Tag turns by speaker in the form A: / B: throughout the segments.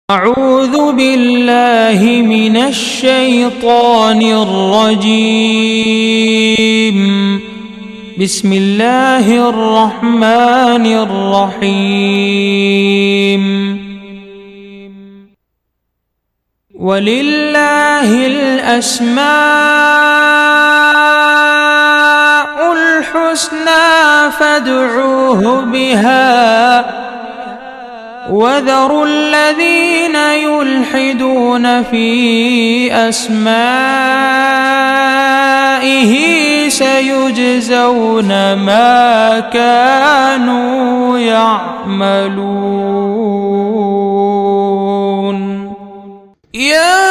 A: أعوذ بالله من الشيطان الرجيم. بسم الله الرحمن الرحيم. ولله الأسماء الحسنى فادعوه بها وذروا الذين يلحدون في أسمائه سيجزون ما كانوا يعملون. يا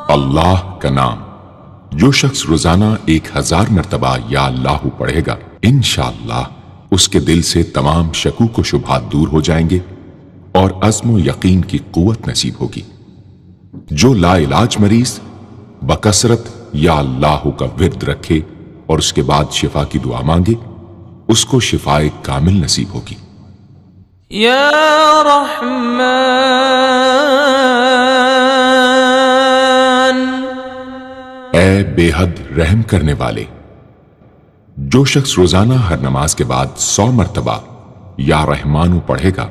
B: اللہ کا نام جو شخص روزانہ 1000 مرتبہ یا اللہ پڑھے گا انشاءاللہ اس کے دل سے تمام شکوک و شبہات دور ہو جائیں گے اور عزم و یقین کی قوت نصیب ہوگی. جو لا علاج مریض بکثرت یا اللہ کا ورد رکھے اور اس کے بعد شفا کی دعا مانگے اس کو شفائے کامل نصیب ہوگی.
A: یا رحمان
B: اے بے حد رحم کرنے والے. جو شخص روزانہ ہر نماز کے بعد 100 مرتبہ یا رحمانو پڑھے گا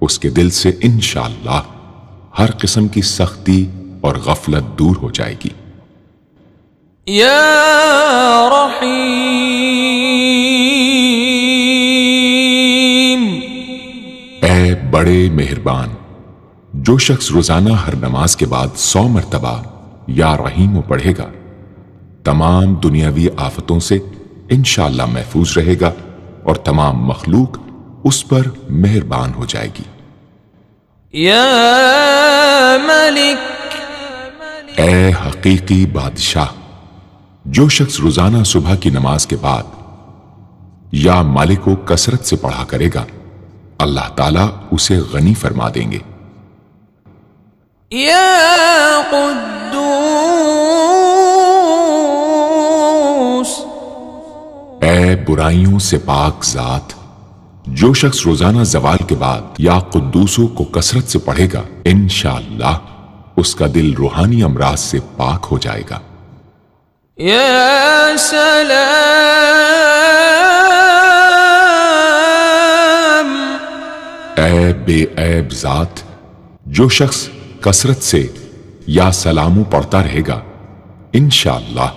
B: اس کے دل سے انشاءاللہ ہر قسم کی سختی اور غفلت دور ہو جائے گی.
A: یا رحیم
B: اے بڑے مہربان. جو شخص روزانہ ہر نماز کے بعد 100 مرتبہ یا رحیم پڑھے گا تمام دنیاوی آفتوں سے انشاءاللہ محفوظ رہے گا اور تمام مخلوق اس پر مہربان ہو جائے گی.
A: یا ملک
B: اے حقیقی بادشاہ. جو شخص روزانہ صبح کی نماز کے بعد یا مالک کو کثرت سے پڑھا کرے گا اللہ تعالیٰ اسے غنی فرما دیں گے.
A: یا قدوس
B: اے برائیوں سے پاک ذات. جو شخص روزانہ زوال کے بعد یا قدوسوں کو کثرت سے پڑھے گا انشاءاللہ اس کا دل روحانی امراض سے پاک ہو جائے گا.
A: یا سلام
B: اے بے عیب ذات. جو شخص کثرت سے یا سلاموں پڑھتا رہے گا انشاءاللہ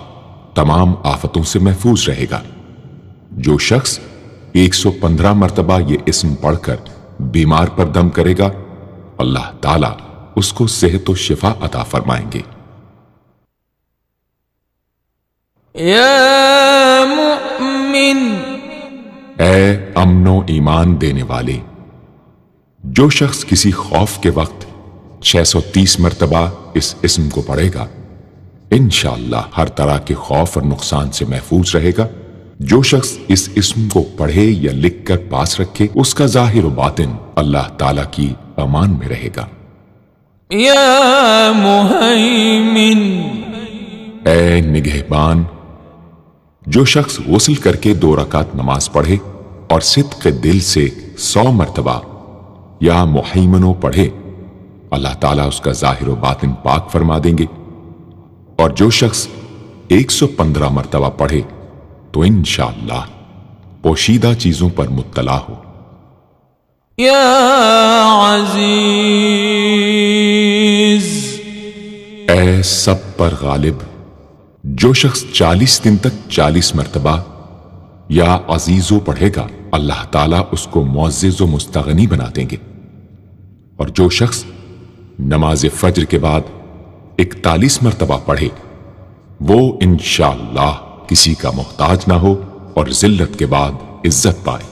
B: تمام آفتوں سے محفوظ رہے گا. جو شخص 115 مرتبہ یہ اسم پڑھ کر بیمار پر دم کرے گا اللہ تعالیٰ اس کو صحت و شفا عطا فرمائیں گے.
A: یا مؤمن
B: اے امن و ایمان دینے والے. جو شخص کسی خوف کے وقت 630 مرتبہ اس اسم کو پڑھے گا انشاءاللہ ہر طرح کے خوف اور نقصان سے محفوظ رہے گا. جو شخص اس اسم کو پڑھے یا لکھ کر پاس رکھے اس کا ظاہر و باطن اللہ تعالیٰ کی امان میں رہے گا.
A: یا مہیمن
B: اے نگہبان. جو شخص غسل کر کے 2 رکعت نماز پڑھے اور صدق دل سے 100 مرتبہ یا محیمنو پڑھے اللہ تعالیٰ اس کا ظاہر و باطن پاک فرما دیں گے. اور جو شخص 115 مرتبہ پڑھے تو انشاءاللہ پوشیدہ چیزوں پر مطلع ہو.
A: یا عزیز
B: اے سب پر غالب. جو شخص 40 دن تک 40 مرتبہ یا عزیزو پڑھے گا اللہ تعالیٰ اس کو معزز و مستغنی بنا دیں گے. اور جو شخص نماز فجر کے بعد 41 مرتبہ پڑھے وہ انشاءاللہ کسی کا محتاج نہ ہو اور ذلت کے بعد عزت پائے.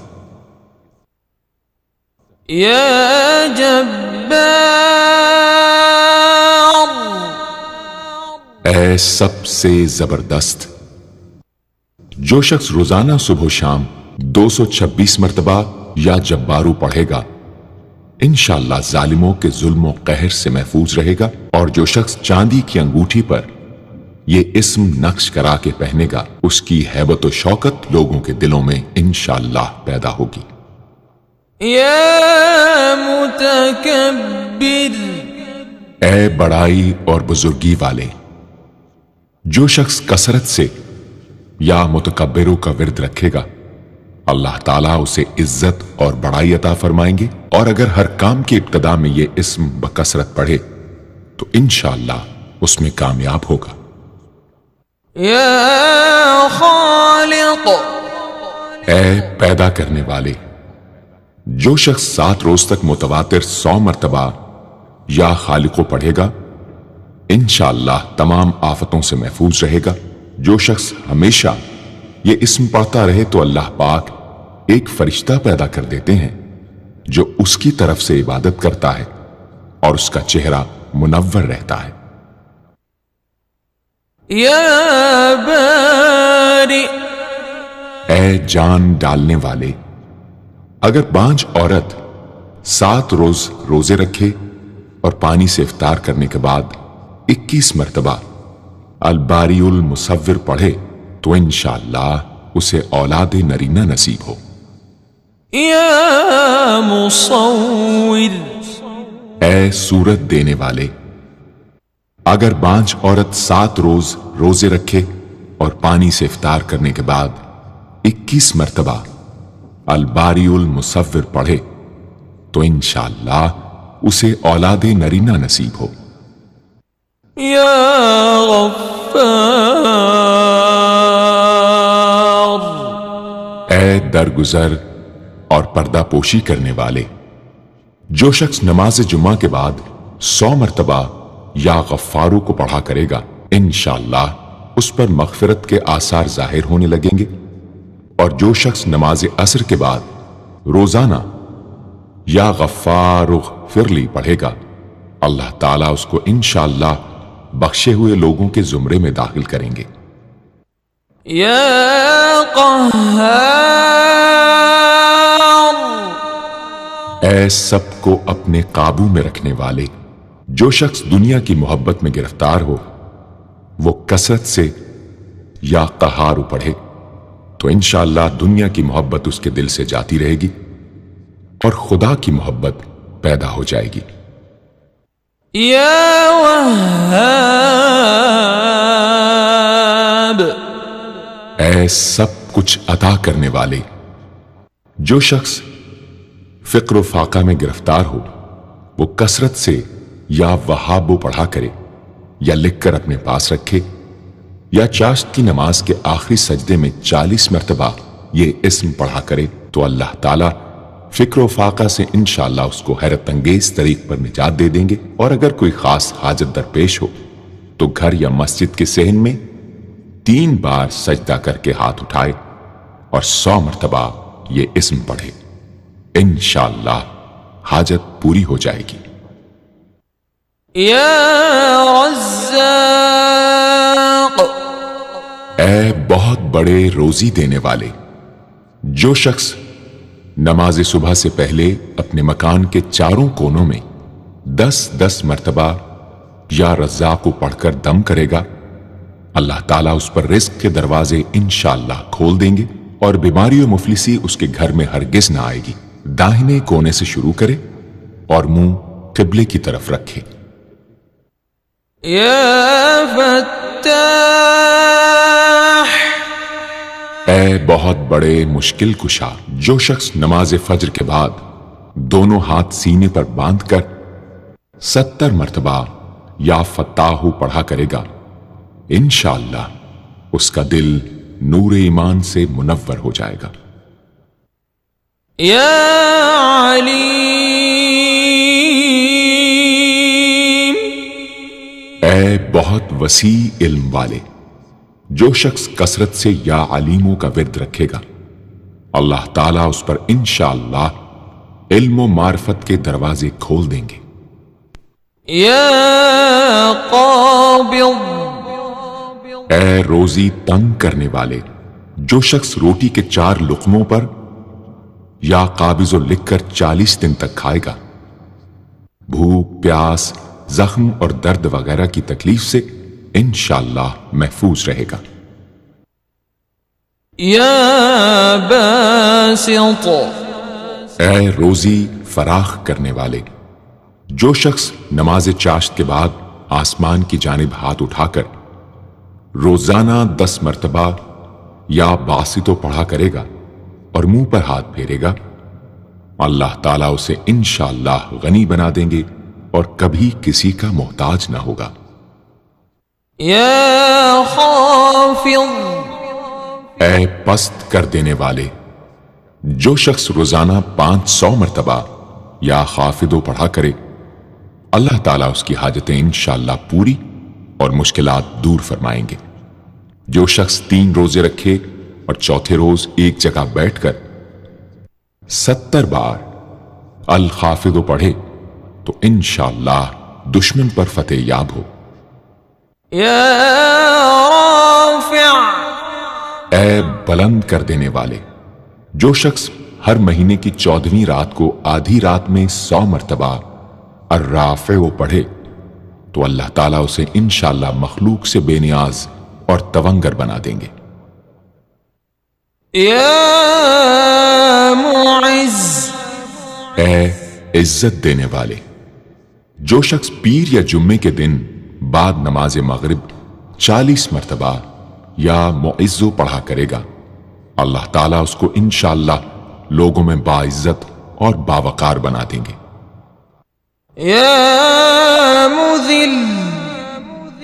A: یا جبار
B: اے سب سے زبردست. جو شخص روزانہ صبح و شام 226 مرتبہ یا جبارو پڑھے گا انشاءاللہ ظالموں کے ظلم و قہر سے محفوظ رہے گا. اور جو شخص چاندی کی انگوٹھی پر یہ اسم نقش کرا کے پہنے گا، اس کی ہیبت و شوکت لوگوں کے دلوں میں انشاءاللہ پیدا ہوگی۔
A: یا متکبر،
B: اے بڑائی اور بزرگی والے، جو شخص کثرت سے یا متکبروں کا ورد رکھے گا اللہ تعالیٰ اسے عزت اور بڑائی عطا فرمائیں گے، اور اگر ہر کام کی ابتدا میں یہ اسم بکثرت پڑھے تو انشاءاللہ اس میں کامیاب ہوگا۔
A: یا خالق،
B: اے پیدا کرنے والے، جو شخص 7 روز تک متواتر 100 مرتبہ یا خالق کو پڑھے گا انشاءاللہ تمام آفتوں سے محفوظ رہے گا۔ جو شخص ہمیشہ یہ اسم پڑھتا رہے تو اللہ پاک ایک فرشتہ پیدا کر دیتے ہیں جو اس کی طرف سے عبادت کرتا ہے اور اس کا چہرہ منور رہتا ہے۔
A: یا باری،
B: اے جان ڈالنے والے، اگر بانجھ عورت 7 روز روزے رکھے اور پانی سے افطار کرنے کے بعد 21 مرتبہ الباری المصور پڑھے تو انشاءاللہ اسے اولاد نرینہ نصیب ہو۔
A: یا مصور،
B: اے صورت دینے والے، اگر بانجھ عورت 7 روز روزے رکھے اور پانی سے افطار کرنے کے بعد 21 مرتبہ الباری المصور پڑھے تو انشاءاللہ اسے اولاد نرینہ نصیب ہو۔
A: یا غفار،
B: اے درگزر اور پردہ پوشی کرنے والے، جو شخص نماز جمعہ کے بعد 100 مرتبہ یا غفارو کو پڑھا کرے گا انشاءاللہ اس پر مغفرت کے آثار ظاہر ہونے لگیں گے، اور جو شخص نماز عصر کے بعد روزانہ یا غفار اغفر لی پڑھے گا اللہ تعالیٰ اس کو انشاءاللہ بخشے ہوئے لوگوں کے زمرے میں داخل کریں گے۔
A: یا قہار،
B: اے سب کو اپنے قابو میں رکھنے والے، جو شخص دنیا کی محبت میں گرفتار ہو وہ کثرت سے یا قہار پڑھے تو انشاءاللہ دنیا کی محبت اس کے دل سے جاتی رہے گی اور خدا کی محبت پیدا ہو جائے گی۔
A: یا وہاب،
B: اے سب کچھ عطا کرنے والے، جو شخص فقر و فاقہ میں گرفتار ہو وہ کثرت سے یا وہاب پڑھا کرے یا لکھ کر اپنے پاس رکھے یا چاشت کی نماز کے آخری سجدے میں 40 مرتبہ یہ اسم پڑھا کرے تو اللہ تعالیٰ فکر و فاقہ سے انشاءاللہ اس کو حیرت انگیز طریق پر نجات دے دیں گے، اور اگر کوئی خاص حاجت درپیش ہو تو گھر یا مسجد کے صحن میں 3 بار سجدہ کر کے ہاتھ اٹھائے اور 100 مرتبہ یہ اسم پڑھے، انشاءاللہ حاجت پوری ہو جائے گی۔
A: یا رزاق،
B: اے بہت بڑے روزی دینے والے، جو شخص نماز صبح سے پہلے اپنے مکان کے چاروں کونوں میں 10 مرتبہ یا رزاق کو پڑھ کر دم کرے گا اللہ تعالیٰ اس پر رزق کے دروازے انشاءاللہ کھول دیں گے اور بیماری و مفلسی اس کے گھر میں ہرگز نہ آئے گی۔ داہنے کونے سے شروع کرے اور منہ قبلے کی طرف رکھے۔
A: یا فتاح،
B: اے بہت بڑے مشکل کشا، جو شخص نماز فجر کے بعد دونوں ہاتھ سینے پر باندھ کر 70 مرتبہ یا فتاح پڑھا کرے گا انشاءاللہ اس کا دل نور ایمان سے منور ہو جائے گا۔
A: یا علیم،
B: اے بہت وسیع علم والے، جو شخص کثرت سے یا علیموں کا ورد رکھے گا اللہ تعالیٰ اس پر انشاءاللہ علم و معرفت کے دروازے کھول دیں گے۔
A: یا قابض،
B: اے روزی تنگ کرنے والے، جو شخص روٹی کے 4 لقموں پر یا قابض و لکھ کر 40 دن تک کھائے گا، بھوک، پیاس، زخم اور درد وغیرہ کی تکلیف سے انشاءاللہ محفوظ رہے گا۔
A: یا باسط،
B: اے روزی فراخ کرنے والے، جو شخص نماز چاشت کے بعد آسمان کی جانب ہاتھ اٹھا کر روزانہ 10 مرتبہ یا باسطو پڑھا کرے گا اور منہ پر ہاتھ پھیرے گا، اللہ تعالیٰ اسے انشاءاللہ غنی بنا دیں گے اور کبھی کسی کا محتاج نہ ہوگا۔
A: یا خافض،
B: اے پست کر دینے والے، جو شخص روزانہ 500 مرتبہ یا خافضو پڑھا کرے، اللہ تعالیٰ اس کی حاجتیں انشاءاللہ پوری اور مشکلات دور فرمائیں گے۔ جو شخص 3 روزے رکھے اور چوتھے روز ایک جگہ بیٹھ کر 70 بار الخافضو پڑھے تو انشاءاللہ دشمن پر فتح یاب ہو۔
A: یا رافع،
B: اے بلند کر دینے والے، جو شخص ہر مہینے کی 14ویں رات کو آدھی رات میں 100 مرتبہ الرافع پڑھے تو اللہ تعالیٰ اسے انشاءاللہ مخلوق سے بے نیاز اور تونگر بنا دیں گے۔
A: یا معز،
B: اے عزت دینے والے، جو شخص پیر یا جمعے کے دن بعد نماز مغرب 40 مرتبہ یا معزو پڑھا کرے گا، اللہ تعالیٰ اس کو انشاءاللہ لوگوں میں باعزت اور باوقار بنا دیں گے۔
A: یا مذل،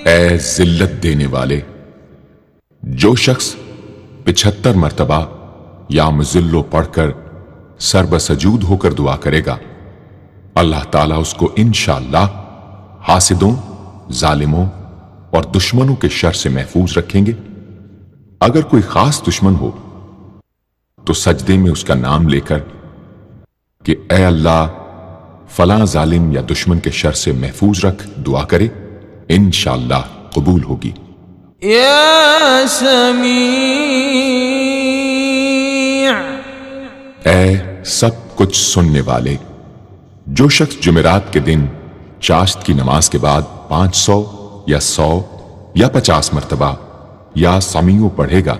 B: اے ذلت دینے والے، جو شخص 75 مرتبہ یا مذلو پڑھ کر سر بسجود ہو کر دعا کرے گا، اللہ تعالیٰ اس کو انشاءاللہ حاسدوں، ظالموں اور دشمنوں کے شر سے محفوظ رکھیں گے۔ اگر کوئی خاص دشمن ہو تو سجدے میں اس کا نام لے کر کہ اے اللہ فلاں ظالم یا دشمن کے شر سے محفوظ رکھ دعا کرے، انشاءاللہ قبول ہوگی۔
A: یا سمیع،
B: اے سب کچھ سننے والے، جو شخص جمعرات کے دن چاشت کی نماز کے بعد 500 یا 100 یا 50 مرتبہ یا سمیع پڑھے گا،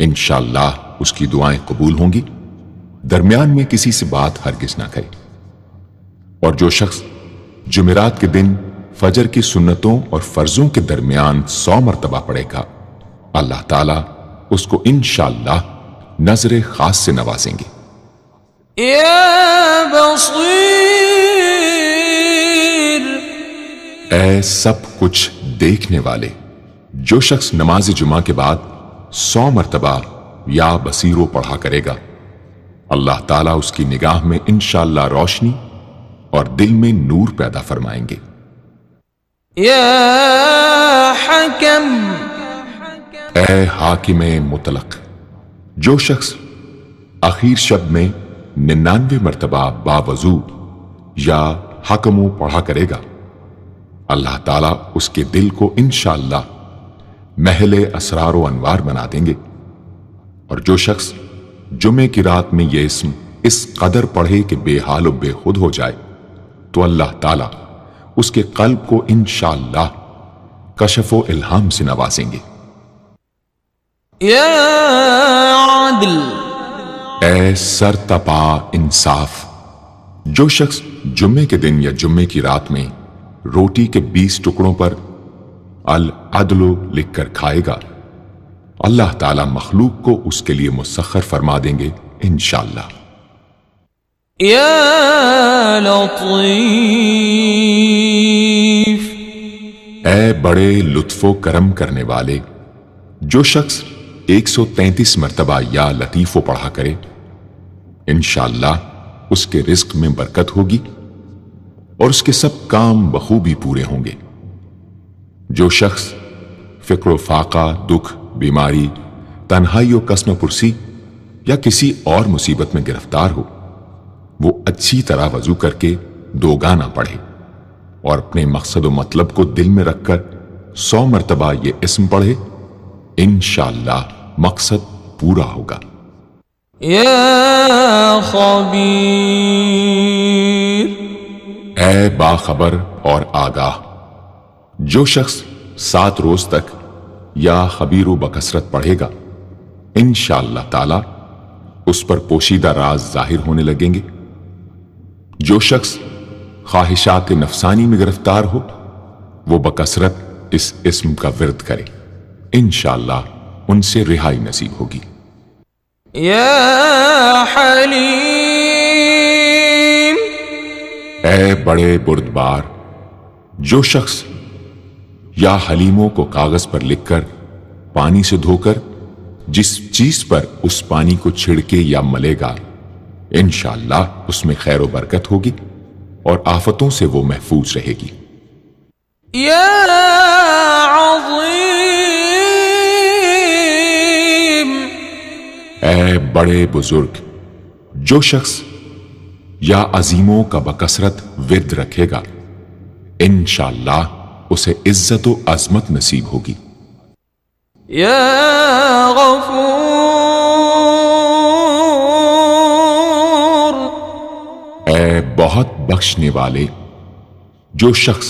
B: انشاءاللہ اس کی دعائیں قبول ہوں گی، درمیان میں کسی سے بات ہرگز نہ کرے۔ اور جو شخص جمعرات کے دن فجر کی سنتوں اور فرضوں کے درمیان 100 مرتبہ پڑھے گا، اللہ تعالیٰ اس کو انشاءاللہ نظر خاص سے نوازیں گے۔
A: یا بصیر،
B: اے سب کچھ دیکھنے والے، جو شخص نماز جمعہ کے بعد 100 مرتبہ یا بصیرو پڑھا کرے گا، اللہ تعالیٰ اس کی نگاہ میں انشاءاللہ روشنی اور دل میں نور پیدا فرمائیں گے۔
A: یا حکم،
B: اے حاکم مطلق، جو شخص آخر شب میں 99 مرتبہ باوضو یا حکمو پڑھا کرے گا، اللہ تعالیٰ اس کے دل کو انشاءاللہ محل اسرار و انوار بنا دیں گے۔ اور جو شخص جمعے کی رات میں یہ اسم اس قدر پڑھے کہ بے حال و بے خود ہو جائے تو اللہ تعالیٰ اس کے قلب کو انشاءاللہ کشف و الہام سے نوازیں گے۔
A: یا عدل،
B: اے سر تپا انصاف، جو شخص جمعے کے دن یا جمعے کی رات میں روٹی کے 20 ٹکڑوں پر العدل لکھ کر کھائے گا، اللہ تعالیٰ مخلوق کو اس کے لیے مسخر فرما دیں گے انشاءاللہ۔
A: یا لطیف،
B: اے بڑے لطف و کرم کرنے والے، جو شخص 133 مرتبہ یا لطیفو پڑھا کرے، انشاءاللہ اس کے رزق میں برکت ہوگی اور اس کے سب کام بخوبی پورے ہوں گے۔ جو شخص فقر و فاقہ، دکھ، بیماری، تنہائی و کسم پرسی یا کسی اور مصیبت میں گرفتار ہو، وہ اچھی طرح وضو کر کے 2 گانا پڑھے اور اپنے مقصد و مطلب کو دل میں رکھ کر 100 مرتبہ یہ اسم پڑھے، انشاءاللہ مقصد پورا ہوگا۔
A: یا خبیر،
B: اے باخبر اور آگاہ، جو شخص 7 روز تک یا خبیر و بکثرت پڑھے گا، انشاءاللہ تعالی اس پر پوشیدہ راز ظاہر ہونے لگیں گے۔ جو شخص خواہشات نفسانی میں گرفتار ہو وہ بکثرت اس اسم کا ورد کرے، انشاءاللہ ان سے رہائی نصیب ہوگی۔
A: یا حلیم،
B: اے بڑے بردبار، جو شخص یا حلیموں کو کاغذ پر لکھ کر پانی سے دھو کر جس چیز پر اس پانی کو چھڑکے یا ملے گا، انشاءاللہ اس میں خیر و برکت ہوگی اور آفتوں سے وہ محفوظ رہے گی۔
A: یا عظیم،
B: اے بڑے بزرگ، جو شخص یا عظیموں کا بکثرت ورد رکھے گا، انشاءاللہ اسے عزت و عظمت نصیب ہوگی۔
A: یا غفور،
B: اے بہت بخشنے والے، جو شخص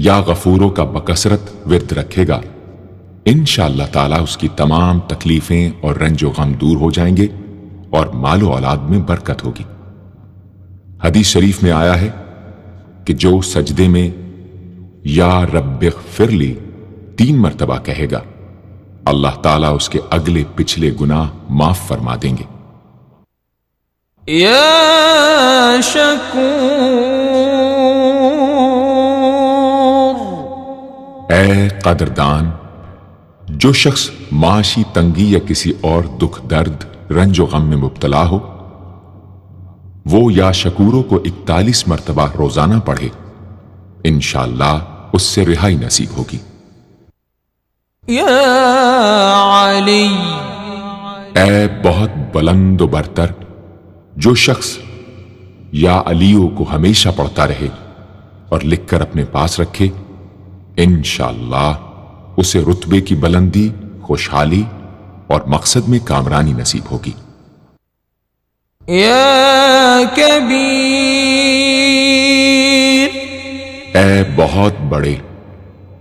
B: یا غفوروں کا بکثرت ورد رکھے گا، انشاءاللہ تعالی اس کی تمام تکلیفیں اور رنج و غم دور ہو جائیں گے اور مال و اولاد میں برکت ہوگی۔ حدیث شریف میں آیا ہے کہ جو سجدے میں یا رب اغفر لی 3 مرتبہ کہے گا، اللہ تعالیٰ اس کے اگلے پچھلے گناہ معاف فرما دیں گے۔
A: یا شکور،
B: اے قدردان، جو شخص معاشی تنگی یا کسی اور دکھ درد رنج و غم میں مبتلا ہو، وہ یا شکوروں کو 41 مرتبہ روزانہ پڑھے، انشاءاللہ اس سے رہائی نصیب ہوگی۔
A: یا علی،
B: اے بہت بلند و برتر، جو شخص یا علیوں کو ہمیشہ پڑھتا رہے اور لکھ کر اپنے پاس رکھے، انشاءاللہ اسے رتبے کی بلندی، خوشحالی اور مقصد میں کامرانی نصیب ہوگی۔
A: یا کبیر،
B: اے بہت بڑے،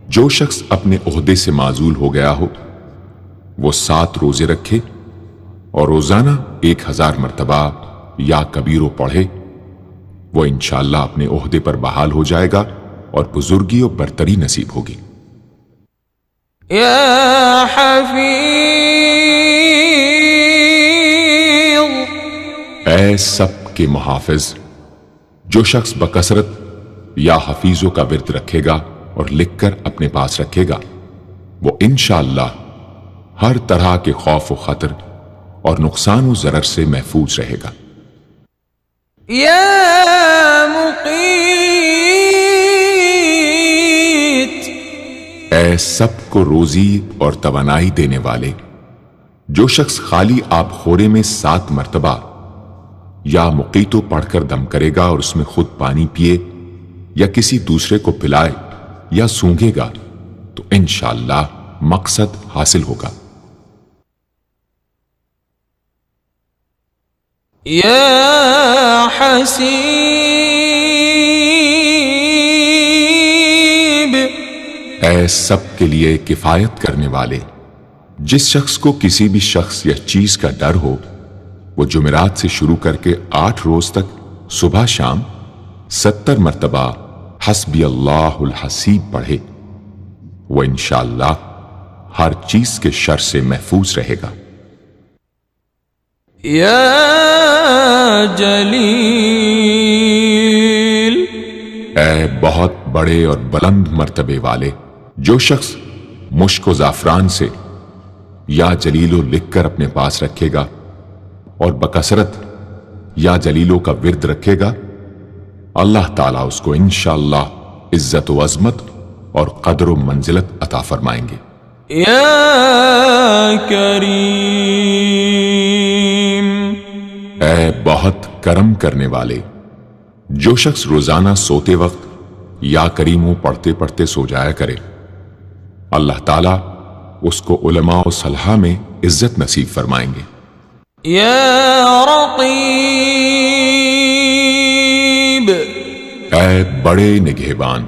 B: جو شخص اپنے عہدے سے معزول ہو گیا ہو وہ 7 روزے رکھے اور روزانہ 1000 مرتبہ یا کبیرو پڑھے، وہ انشاءاللہ اپنے عہدے پر بحال ہو جائے گا اور بزرگی و برتری نصیب ہوگی۔
A: یا حفیظ،
B: اے سب کے محافظ، جو شخص بکثرت یا حفیظوں کا ورد رکھے گا اور لکھ کر اپنے پاس رکھے گا، وہ انشاءاللہ ہر طرح کے خوف و خطر اور نقصان و ضرر سے محفوظ رہے گا۔
A: یا مقیت،
B: اے سب کو روزی اور توانائی دینے والے، جو شخص خالی آب خورے میں 7 مرتبہ یا مقیتو پڑھ کر دم کرے گا اور اس میں خود پانی پیے یا کسی دوسرے کو پلائے یا سونگے گا تو انشاءاللہ مقصد حاصل ہوگا۔
A: یا حسیب،
B: اے سب کے لیے کفایت کرنے والے، جس شخص کو کسی بھی شخص یا چیز کا ڈر ہو وہ جمعرات سے شروع کر کے 8 روز تک صبح شام 70 مرتبہ حسبی اللہ الحسیب پڑھے، وہ انشاءاللہ ہر چیز کے شر سے محفوظ رہے گا۔
A: یا جلیل،
B: اے بہت بڑے اور بلند مرتبے والے، جو شخص مشک و زعفران سے یا جلیلو لکھ کر اپنے پاس رکھے گا اور بکثرت یا جلیلوں کا ورد رکھے گا، اللہ تعالیٰ اس کو انشاءاللہ عزت و عظمت اور قدر و منزلت عطا فرمائیں گے۔
A: یا کریم،
B: اے بہت کرم کرنے والے، جو شخص روزانہ سوتے وقت یا کریموں پڑھتے پڑھتے سو جایا کرے، اللہ تعالیٰ اس کو علماء و صلحاء میں عزت نصیب فرمائیں گے۔
A: یا رقیب،
B: اے بڑے نگہبان،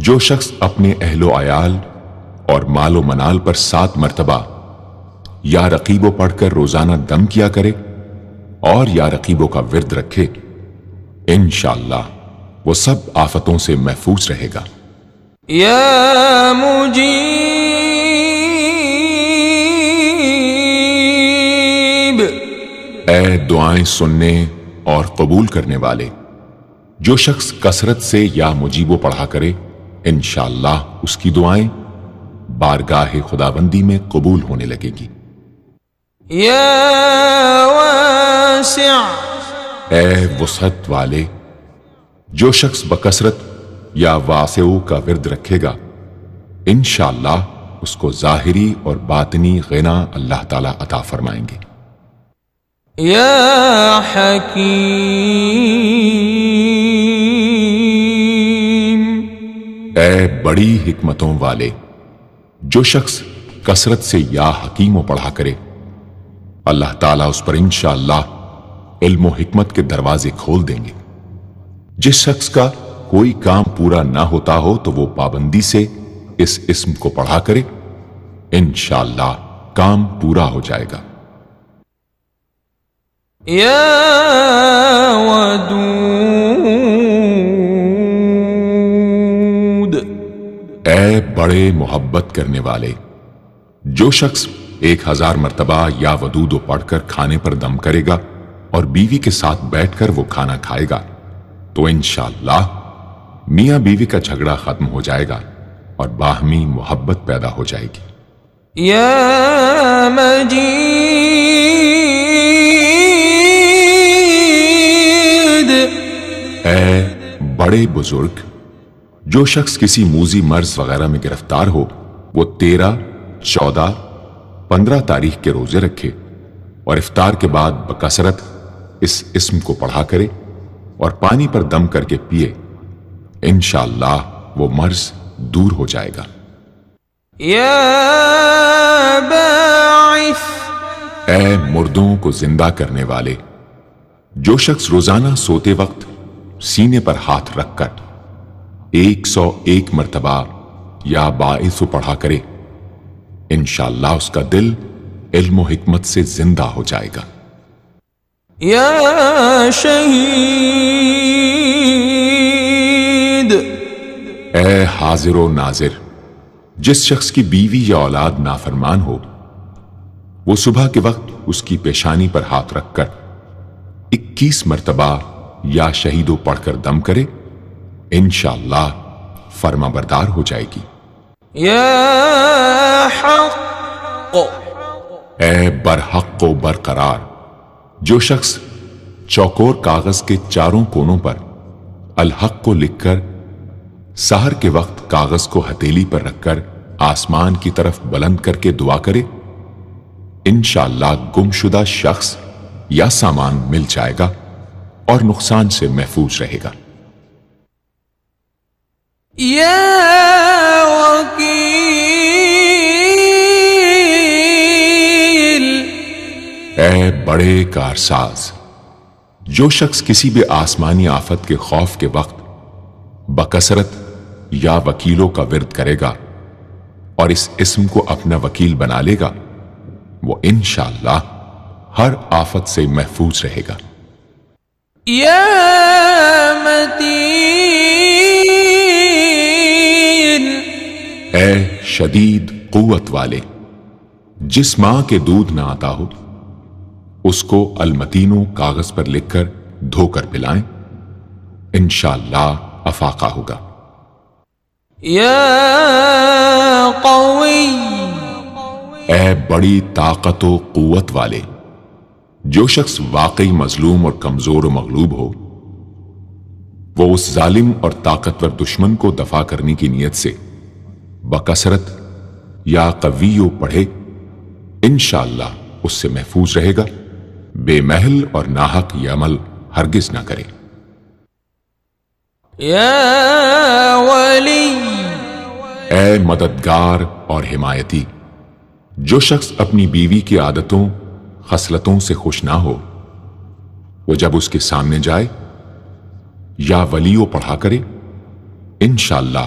B: جو شخص اپنے اہل و عیال اور مال و منال پر 7 مرتبہ یا رقیبو پڑھ کر روزانہ دم کیا کرے اور یا رقیبوں کا ورد رکھے، انشاءاللہ وہ سب آفتوں سے محفوظ رہے گا۔
A: یا مجیب،
B: اے دعائیں سننے اور قبول کرنے والے، جو شخص کثرت سے یا مجیبو پڑھا کرے انشاءاللہ اس کی دعائیں بارگاہ خداوندی میں قبول ہونے لگیں گی۔
A: یا واسع،
B: اے وسعت والے، جو شخص بکثرت یا واسعو کا ورد رکھے گا انشاءاللہ اس کو ظاہری اور باطنی غنا اللہ تعالیٰ عطا فرمائیں گے۔
A: یا حکیم،
B: اے بڑی حکمتوں والے، جو شخص کثرت سے یا حکیمو پڑھا کرے اللہ تعالیٰ اس پر انشاءاللہ علم و حکمت کے دروازے کھول دیں گے۔ جس شخص کا کوئی کام پورا نہ ہوتا ہو تو وہ پابندی سے اس اسم کو پڑھا کرے انشاءاللہ کام پورا ہو جائے گا۔
A: یا ودود،
B: اے بڑے محبت کرنے والے، جو شخص 1000 مرتبہ یا ودود پڑھ کر کھانے پر دم کرے گا اور بیوی کے ساتھ بیٹھ کر وہ کھانا کھائے گا تو انشاءاللہ میاں بیوی کا جھگڑا ختم ہو جائے گا اور باہمی محبت پیدا ہو جائے گی۔
A: یا مجید،
B: اے بڑے بزرگ، جو شخص کسی موذی مرض وغیرہ میں گرفتار ہو وہ 13، 14، 15 تاریخ کے روزے رکھے اور افطار کے بعد بکثرت اس اسم کو پڑھا کرے اور پانی پر دم کر کے پیے انشاءاللہ وہ مرض دور ہو جائے گا۔
A: یا باعث،
B: اے مردوں کو زندہ کرنے والے، جو شخص روزانہ سوتے وقت سینے پر ہاتھ رکھ کر 101 مرتبہ یا باعث پڑھا کرے انشاءاللہ اس کا دل علم و حکمت سے زندہ ہو جائے گا۔
A: یا شہید،
B: اے حاضر و ناظر، جس شخص کی بیوی یا اولاد نافرمان ہو وہ صبح کے وقت اس کی پیشانی پر ہاتھ رکھ کر 21 مرتبہ یا شہیدو پڑھ کر دم کرے انشاءاللہ فرما بردار ہو جائے گی۔
A: یا حق،
B: اے برحق و برقرار، جو شخص چوکور کاغذ کے چاروں کونوں پر الحق کو لکھ کر سحر کے وقت کاغذ کو ہتھیلی پر رکھ کر آسمان کی طرف بلند کر کے دعا کرے انشاءاللہ گمشدہ شخص یا سامان مل جائے گا اور نقصان سے محفوظ رہے گا۔
A: یا وکیل،
B: اے بڑے کارساز، جو شخص کسی بھی آسمانی آفت کے خوف کے وقت بکثرت یا وکیلوں کا ورد کرے گا اور اس اسم کو اپنا وکیل بنا لے گا وہ انشاءاللہ ہر آفت سے محفوظ رہے گا۔
A: یا متین،
B: اے شدید قوت والے، جس ماں کے دودھ نہ آتا ہو اس کو المتینوں کاغذ پر لکھ کر دھو کر پلائیں انشاءاللہ افاقہ ہوگا۔
A: یا قوی،
B: اے بڑی طاقت و قوت والے، جو شخص واقعی مظلوم اور کمزور و مغلوب ہو وہ اس ظالم اور طاقتور دشمن کو دفاع کرنے کی نیت سے بکثرت یا قویو پڑھے انشاءاللہ اس سے محفوظ رہے گا، بے محل اور ناحق یہ عمل ہرگز نہ کرے۔
A: یا ولی،
B: اے مددگار اور حمایتی، جو شخص اپنی بیوی کی عادتوں خصلتوں سے خوش نہ ہو وہ جب اس کے سامنے جائے یا ولیو پڑھا کرے انشاءاللہ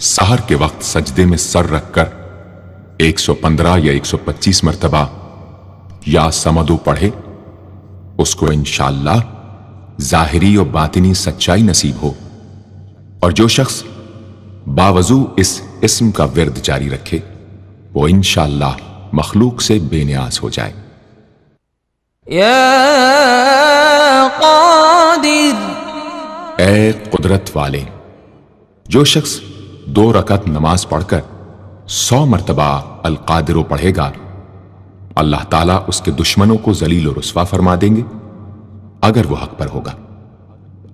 B: سحر کے وقت سجدے میں سر رکھ کر 115 یا 125 مرتبہ یا سمدو پڑھے، اس کو انشاءاللہ ظاہری و باطنی سچائی نصیب ہو۔ اور جو شخص باوضو اس اسم کا ورد جاری رکھے وہ انشاءاللہ مخلوق سے بے نیاز ہو جائے۔
A: یا قادر،
B: اے قدرت والے، جو شخص 2 رکعت نماز پڑھ کر 100 مرتبہ القادر پڑھے گا، اللہ تعالیٰ اس کے دشمنوں کو ذلیل و رسوا فرما دیں گے اگر وہ حق پر ہوگا۔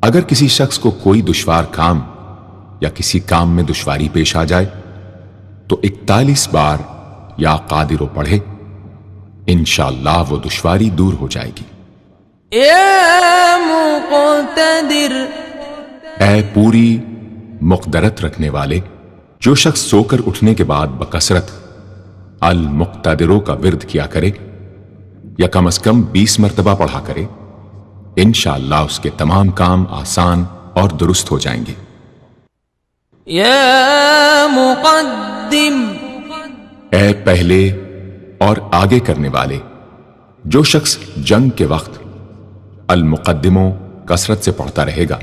B: اگر کسی شخص کو کوئی دشوار کام یا کسی کام میں دشواری پیش آ جائے تو 41 بار یا قادر پڑھے، انشاءاللہ وہ دشواری دور ہو جائے گی۔
A: یا مقتدر،
B: اے پوری مقدرت رکھنے والے، جو شخص سو کر اٹھنے کے بعد بکثرت المقتدروں کا ورد کیا کرے یا کم از کم 20 مرتبہ پڑھا کرے، انشاءاللہ اس کے تمام کام آسان اور درست ہو جائیں گے۔
A: یا مقدم،
B: اے پہلے اور آگے کرنے والے، جو شخص جنگ کے وقت المقدموں کثرت سے پڑھتا رہے گا،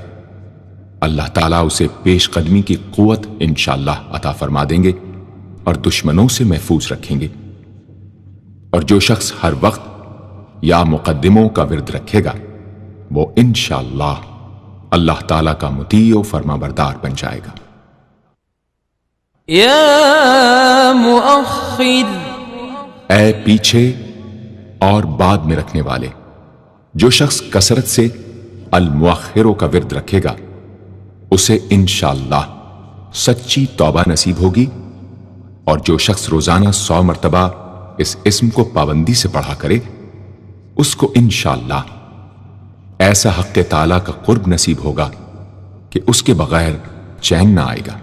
B: اللہ تعالیٰ اسے پیش قدمی کی قوت انشاءاللہ عطا فرما دیں گے اور دشمنوں سے محفوظ رکھیں گے۔ اور جو شخص ہر وقت یا مقدموں کا ورد رکھے گا وہ انشاءاللہ اللہ تعالیٰ کا مطیع و فرما بردار بن جائے گا۔
A: یا مؤخر،
B: اے پیچھے اور بعد میں رکھنے والے، جو شخص کثرت سے المؤخروں کا ورد رکھے گا اسے انشاءاللہ سچی توبہ نصیب ہوگی، اور جو شخص روزانہ 100 مرتبہ اس اسم کو پابندی سے پڑھا کرے اس کو انشاءاللہ ایسا حق تعالیٰ کا قرب نصیب ہوگا کہ اس کے بغیر چین نہ آئے گا۔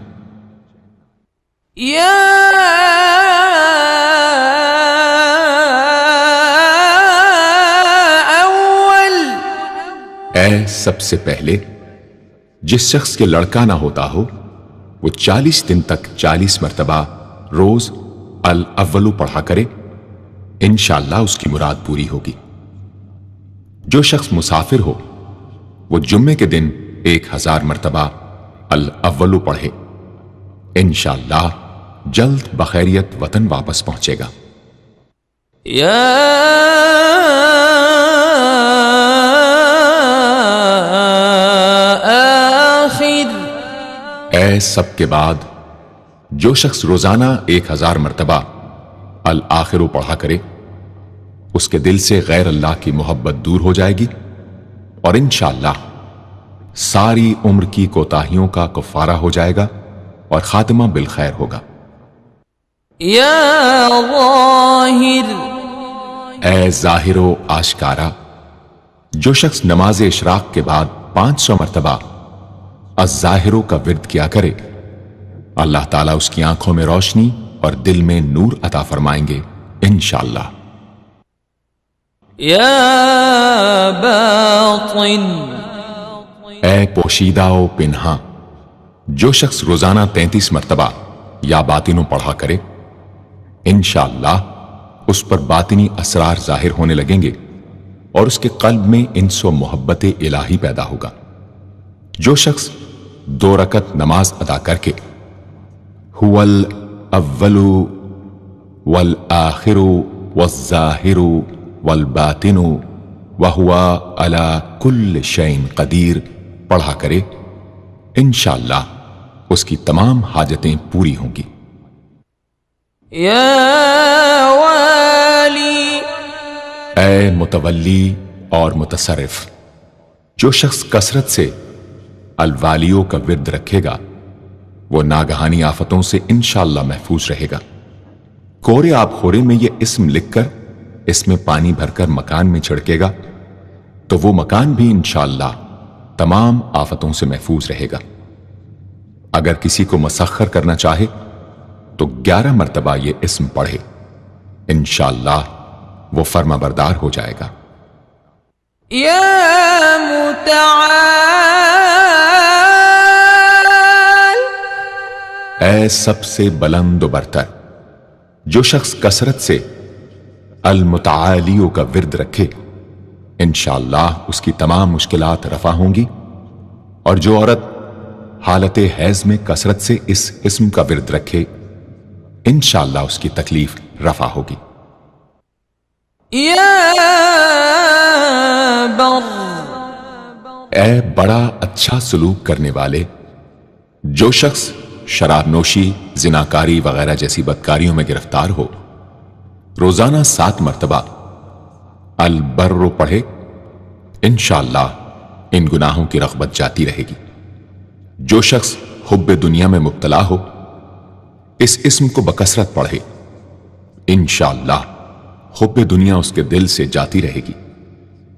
A: یا اول،
B: اے سب سے پہلے، جس شخص کے لڑکا نہ ہوتا ہو وہ 40 دن تک 40 مرتبہ روز الاولو پڑھا کرے، انشاءاللہ اس کی مراد پوری ہوگی۔ جو شخص مسافر ہو وہ جمعے کے دن 1000 مرتبہ الاولو پڑھے، انشاءاللہ جلد بخیریت وطن واپس پہنچے گا۔
A: یا آخر،
B: اے سب کے بعد، جو شخص روزانہ 1000 مرتبہ الآخر پڑھا کرے اس کے دل سے غیر اللہ کی محبت دور ہو جائے گی اور انشاءاللہ ساری عمر کی کوتاہیوں کا کفارہ ہو جائے گا اور خاتمہ بالخیر ہوگا۔
A: یا ظاہر،
B: اے ظاہر و آشکارا، جو شخص نماز اشراق کے بعد 500 مرتبہ الظاہروں کا ورد کیا کرے، اللہ تعالیٰ اس کی آنکھوں میں روشنی اور دل میں نور عطا فرمائیں گے انشاءاللہ۔
A: یا باطن،
B: اے پوشیدہ و پنہاں، جو شخص روزانہ 33 مرتبہ یا باطنوں پڑھا کرے، انشاءاللہ اس پر باطنی اسرار ظاہر ہونے لگیں گے اور اس کے قلب میں انس و محبت الہی پیدا ہوگا۔ جو شخص 2 رکعت نماز ادا کر کے هو الاول والآخر والظاہر والباطن وهو على كل شيء قدیر پڑھا کرے، انشاءاللہ اس کی تمام حاجتیں پوری ہوں گی۔
A: یا والی،
B: اے متولی اور متصرف، جو شخص کثرت سے الوالیوں کا ورد رکھے گا وہ ناگہانی آفتوں سے انشاءاللہ محفوظ رہے گا۔ کورے آب خورے میں یہ اسم لکھ کر اس میں پانی بھر کر مکان میں چھڑکے گا تو وہ مکان بھی انشاءاللہ تمام آفتوں سے محفوظ رہے گا۔ اگر کسی کو مسخر کرنا چاہے تو 11 مرتبہ یہ اسم پڑھے، انشاءاللہ وہ فرما بردار ہو جائے گا۔
A: یا متعال،
B: اے سب سے بلند و برتر، جو شخص کثرت سے المتعالیوں کا ورد رکھے انشاءاللہ اس کی تمام مشکلات رفع ہوں گی، اور جو عورت حالت حیض میں کثرت سے اس اسم کا ورد رکھے انشاءاللہ اس کی تکلیف رفع ہوگی۔
A: یا بر،
B: اے بڑا اچھا سلوک کرنے والے، جو شخص شراب نوشی، زناکاری وغیرہ جیسی بدکاریوں میں گرفتار ہو روزانہ 7 مرتبہ البر پڑھے انشاءاللہ ان گناہوں کی رغبت جاتی رہے گی۔ جو شخص حب دنیا میں مبتلا ہو اس اسم کو بکثرت پڑھے انشاءاللہ حب دنیا اس کے دل سے جاتی رہے گی۔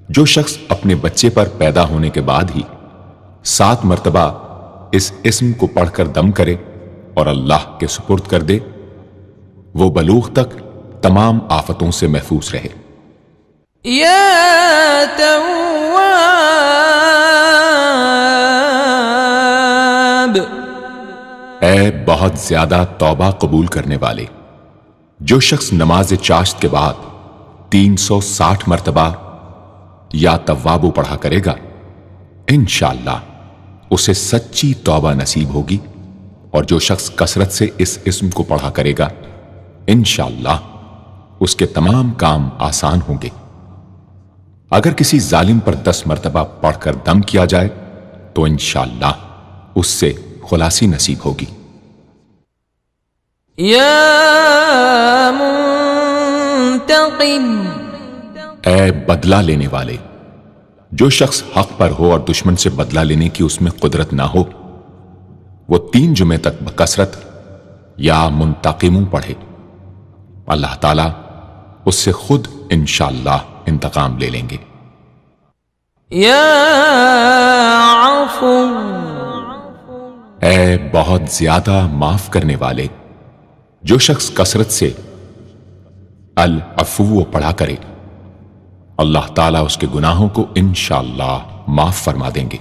B: جو شخص اپنے بچے پر پیدا ہونے کے بعد ہی 7 مرتبہ اس اسم کو پڑھ کر دم کرے اور اللہ کے سپرد کر دے وہ بلوغ تک تمام آفتوں سے محفوظ رہے۔
A: یا تواب،
B: اے بہت زیادہ توبہ قبول کرنے والے، جو شخص نماز چاشت کے بعد 360 مرتبہ یا توابو پڑھا کرے گا انشاءاللہ اسے سچی توبہ نصیب ہوگی، اور جو شخص کثرت سے اس اسم کو پڑھا کرے گا انشاءاللہ اس کے تمام کام آسان ہوں گے۔ اگر کسی ظالم پر 10 مرتبہ پڑھ کر دم کیا جائے تو انشاءاللہ اس سے خلاصی نصیب ہوگی۔
A: یا منتقم،
B: اے بدلہ لینے والے، جو شخص حق پر ہو اور دشمن سے بدلہ لینے کی اس میں قدرت نہ ہو وہ 3 جمعے تک بکثرت یا منتقموں پڑھے، اللہ تعالیٰ اس سے خود انشاءاللہ انتقام لے لیں گے۔
A: یا عفو،
B: اے بہت زیادہ معاف کرنے والے، جو شخص کثرت سے العفو پڑھا کرے اللہ تعالیٰ اس کے گناہوں کو انشاءاللہ معاف فرما دیں گے۔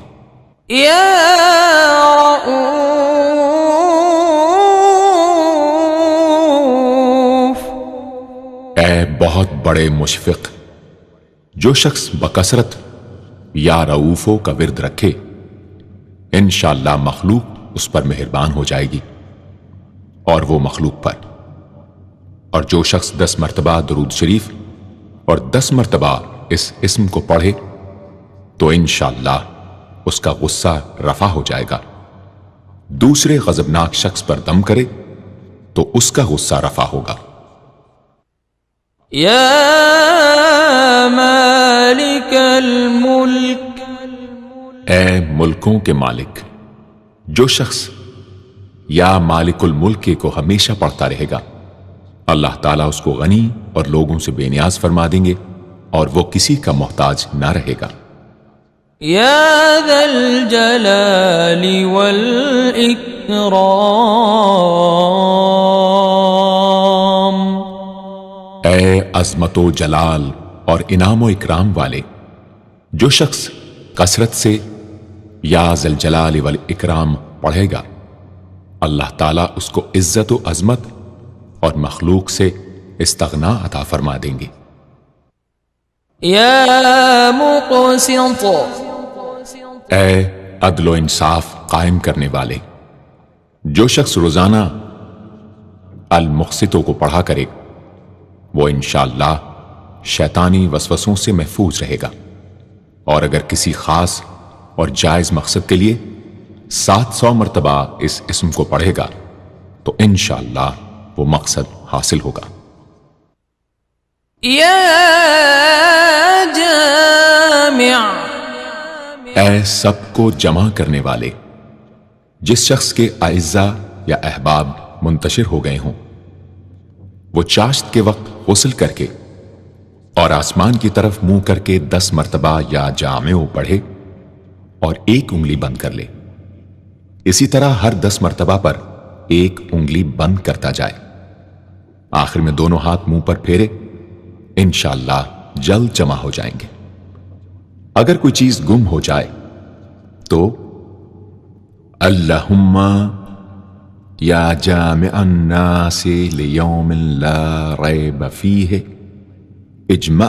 A: یا رؤوف،
B: اے بہت بڑے مشفق، جو شخص بکثرت یا رؤوفوں کا ورد رکھے انشاءاللہ مخلوق اس پر مہربان ہو جائے گی اور وہ مخلوق پر، اور جو شخص 10 مرتبہ درود شریف اور 10 مرتبہ اس اسم کو پڑھے تو انشاءاللہ اس کا غصہ رفع ہو جائے گا۔ دوسرے غضبناک شخص پر دم کرے تو اس کا غصہ رفع ہوگا۔
A: یا مالک الملک،
B: اے ملکوں کے مالک، جو شخص یا مالک الملک کو ہمیشہ پڑھتا رہے گا اللہ تعالیٰ اس کو غنی اور لوگوں سے بے نیاز فرما دیں گے اور وہ کسی کا محتاج نہ رہے گا۔
A: یا ذا الجلال والاکرام،
B: اے عظمت و جلال اور انعام و اکرام والے، جو شخص کثرت سے یا ذا الجلال والاکرام پڑھے گا اللہ تعالیٰ اس کو عزت و عظمت اور مخلوق سے استغنا عطا فرما دیں گے۔
A: یا مقسط،
B: اے عدل و انصاف قائم کرنے والے، جو شخص روزانہ المقسطوں کو پڑھا کرے وہ انشاءاللہ شیطانی وسوسوں سے محفوظ رہے گا، اور اگر کسی خاص اور جائز مقصد کے لیے 700 مرتبہ اس اسم کو پڑھے گا تو انشاءاللہ وہ مقصد حاصل ہوگا۔
A: یا جامع،
B: اے سب کو جمع کرنے والے، جس شخص کے اعزا یا احباب منتشر ہو گئے ہوں وہ چاشت کے وقت غسل کر کے اور آسمان کی طرف منہ کر کے 10 مرتبہ یا جامع پڑھے اور 1 انگلی بند کر لے، اسی طرح ہر 10 مرتبہ پر 1 انگلی بند کرتا جائے، آخر میں دونوں ہاتھ منہ پر پھیرے، انشاءاللہ جلد جمع ہو جائیں گے۔ اگر کوئی چیز گم ہو جائے تو اللہم یا جامع الناس لیوم لا ریب فیہ اجمع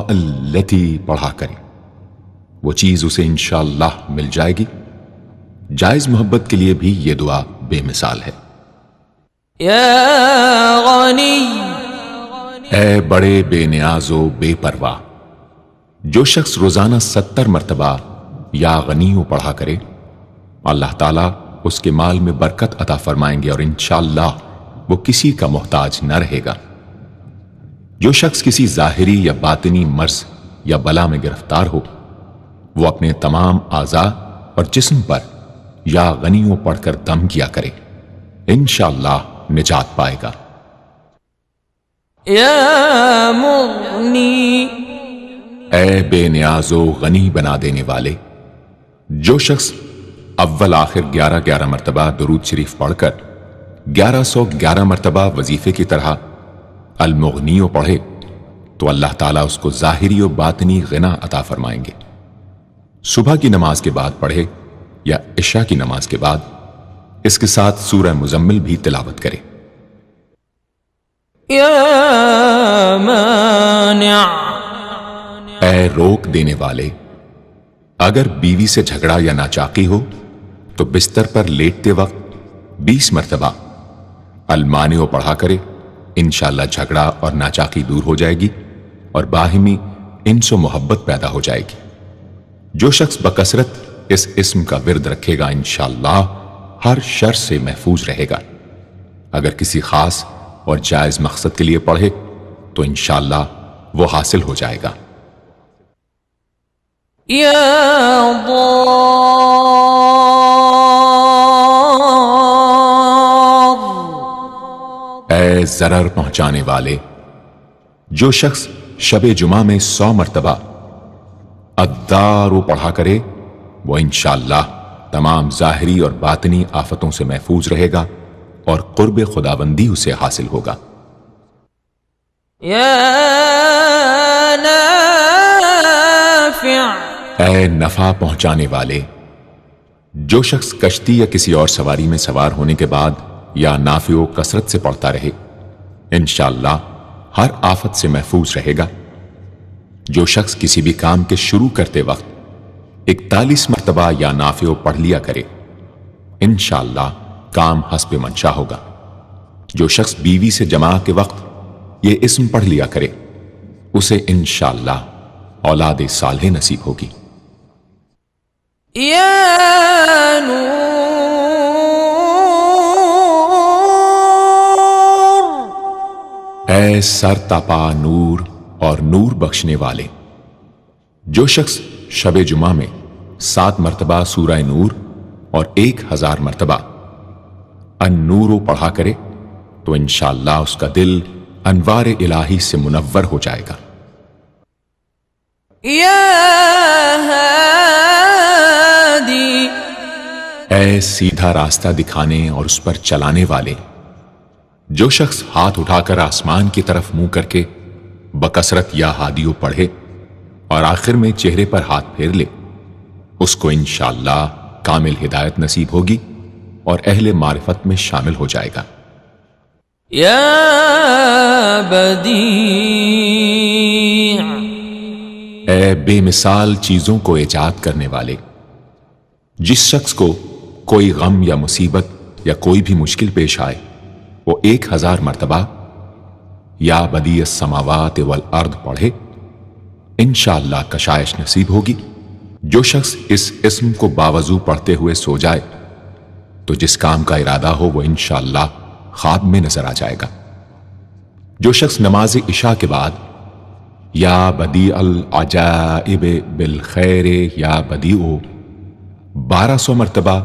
B: التی پڑھا کریں، وہ چیز اسے انشاءاللہ مل جائے گی۔ جائز محبت کے لیے بھی یہ دعا بے مثال ہے۔
A: یا غنی،
B: اے بڑے بے نیاز و بے پرواہ، جو شخص روزانہ 70 مرتبہ یا غنیوں پڑھا کرے، اللہ تعالیٰ اس کے مال میں برکت عطا فرمائیں گے اور انشاءاللہ وہ کسی کا محتاج نہ رہے گا۔ جو شخص کسی ظاہری یا باطنی مرض یا بلا میں گرفتار ہو، وہ اپنے تمام اعضاء اور جسم پر یا غنیوں پڑھ کر دم کیا کرے، انشاءاللہ نجات پائے گا۔
A: یا مغنی،
B: اے بے نیاز و غنی بنا دینے والے، جو شخص اول آخر 11 مرتبہ درود شریف پڑھ کر 1111 مرتبہ وظیفے کی طرح المغنیوں پڑھے تو اللہ تعالیٰ اس کو ظاہری و باطنی غنا عطا فرمائیں گے۔ صبح کی نماز کے بعد پڑھے یا عشاء کی نماز کے بعد اس کے ساتھ سورہ مزمل بھی تلاوت کرے۔
A: یا مانع،
B: اے روک دینے والے، اگر بیوی سے جھگڑا یا ناچاقی ہو تو بستر پر لیٹتے وقت 20 مرتبہ المانع پڑھا کرے، انشاءاللہ جھگڑا اور ناچاقی دور ہو جائے گی اور باہمی انس و محبت پیدا ہو جائے گی۔ جو شخص بکثرت اس اسم کا ورد رکھے گا انشاءاللہ ہر شر سے محفوظ رہے گا۔ اگر کسی خاص اور جائز مقصد کے لیے پڑھے تو انشاءاللہ وہ حاصل ہو جائے گا۔
A: یا ضار،
B: اے ضرر پہنچانے والے، جو شخص شب جمعہ میں 100 مرتبہ الدار پڑھا کرے وہ انشاءاللہ تمام ظاہری اور باطنی آفتوں سے محفوظ رہے گا اور قرب خداوندی اسے حاصل ہوگا۔
A: یا نافع،
B: اے نفع پہنچانے والے، جو شخص کشتی یا کسی اور سواری میں سوار ہونے کے بعد یا نافع و کثرت سے پڑھتا رہے انشاءاللہ ہر آفت سے محفوظ رہے گا۔ جو شخص کسی بھی کام کے شروع کرتے وقت 41 مرتبہ یا نافع پڑھ لیا کرے انشاءاللہ کام حسب منشا ہوگا۔ جو شخص بیوی سے جماع کے وقت یہ اسم پڑھ لیا کرے اسے انشاءاللہ اولاد صالح نصیب ہوگی۔
A: یا نور،
B: اے سر تپا نور اور نور بخشنے والے، جو شخص شب جمعہ میں 7 مرتبہ سورہ نور اور 1000 مرتبہ النور پڑھا کرے تو انشاءاللہ اس کا دل انوار الہی سے منور ہو جائے گا۔
A: یا ہادی،
B: اے سیدھا راستہ دکھانے اور اس پر چلانے والے، جو شخص ہاتھ اٹھا کر آسمان کی طرف منہ کر کے بکثرت یا ہادیو پڑھے اور آخر میں چہرے پر ہاتھ پھیر لے اس کو انشاءاللہ کامل ہدایت نصیب ہوگی اور اہل معرفت میں شامل ہو جائے گا۔
A: یا بدیع،
B: اے بے مثال چیزوں کو ایجاد کرنے والے، جس شخص کو کوئی غم یا مصیبت یا کوئی بھی مشکل پیش آئے وہ 1000 مرتبہ یا بدیع السماوات والارض پڑھے انشاءاللہ کشائش نصیب ہوگی۔ جو شخص اس اسم کو باوضو پڑھتے ہوئے سو جائے تو جس کام کا ارادہ ہو وہ انشاءاللہ خواب میں نظر آ جائے گا۔ جو شخص نماز عشاء کے بعد یا بدیع العجائب بالخیر یا بدیع 1200 مرتبہ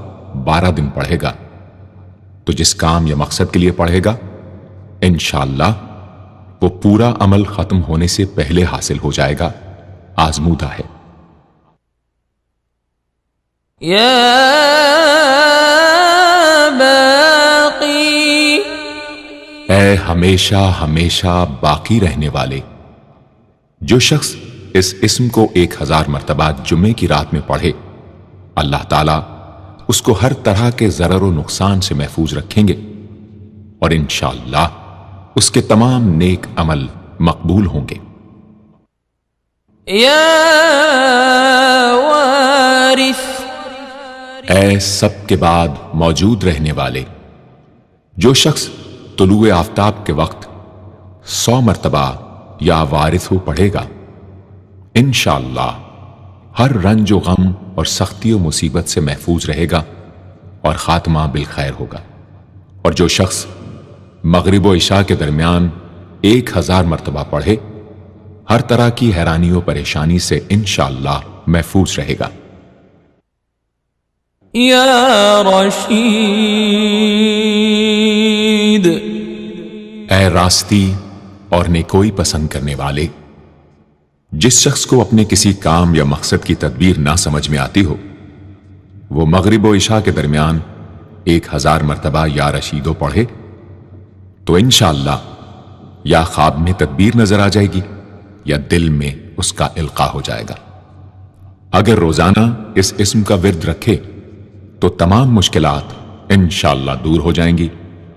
B: 12 دن پڑھے گا تو جس کام یا مقصد کے لیے پڑھے گا انشاءاللہ وہ پورا عمل ختم ہونے سے پہلے حاصل ہو جائے گا، آزمودہ ہے۔
A: یا باقی،
B: اے ہمیشہ ہمیشہ باقی رہنے والے، جو شخص اس اسم کو 1000 مرتبہ جمعے کی رات میں پڑھے اللہ تعالیٰ اس کو ہر طرح کے ضرر و نقصان سے محفوظ رکھیں گے، اور انشاءاللہ اس کے تمام نیک عمل مقبول ہوں گے۔
A: یا وارث،
B: اے سب کے بعد موجود رہنے والے، جو شخص طلوع آفتاب کے وقت 100 مرتبہ یا وارث ہو پڑھے گا، انشاءاللہ ہر رنج و غم اور سختی و مصیبت سے محفوظ رہے گا اور خاتمہ بالخیر ہوگا۔ اور جو شخص مغرب و عشاء کے درمیان 1000 مرتبہ پڑھے، ہر طرح کی حیرانی و پریشانی سے انشاءاللہ محفوظ رہے گا۔
A: یا رشید،
B: اے راستی اور نیکوئی پسند کرنے والے، جس شخص کو اپنے کسی کام یا مقصد کی تدبیر نہ سمجھ میں آتی ہو، وہ مغرب و عشاء کے درمیان 1000 مرتبہ یا رشیدو پڑھے تو انشاءاللہ یا خواب میں تدبیر نظر آ جائے گی یا دل میں اس کا القاء ہو جائے گا۔ اگر روزانہ اس اسم کا ورد رکھے تو تمام مشکلات انشاءاللہ دور ہو جائیں گی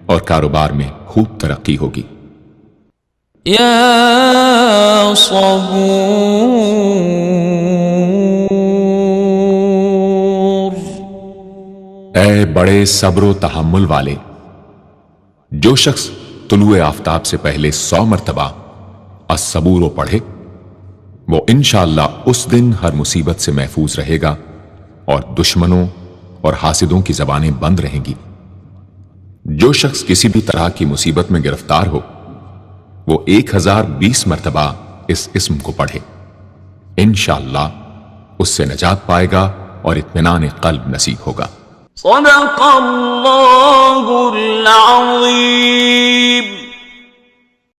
B: اور کاروبار میں خوب ترقی ہوگی۔
A: یا صبور،
B: اے بڑے صبر و تحمل والے، جو شخص طلوع آفتاب سے پہلے 100 مرتبہ الصبور پڑھے، وہ انشاءاللہ اس دن ہر مصیبت سے محفوظ رہے گا اور دشمنوں اور حاسدوں کی زبانیں بند رہیں گی۔ جو شخص کسی بھی طرح کی مصیبت میں گرفتار ہو، وہ 1020 مرتبہ اس اسم کو پڑھے، انشاءاللہ اس سے نجات پائے گا اور اطمینان قلب نصیب ہوگا۔
A: صدق اللہ العظیم۔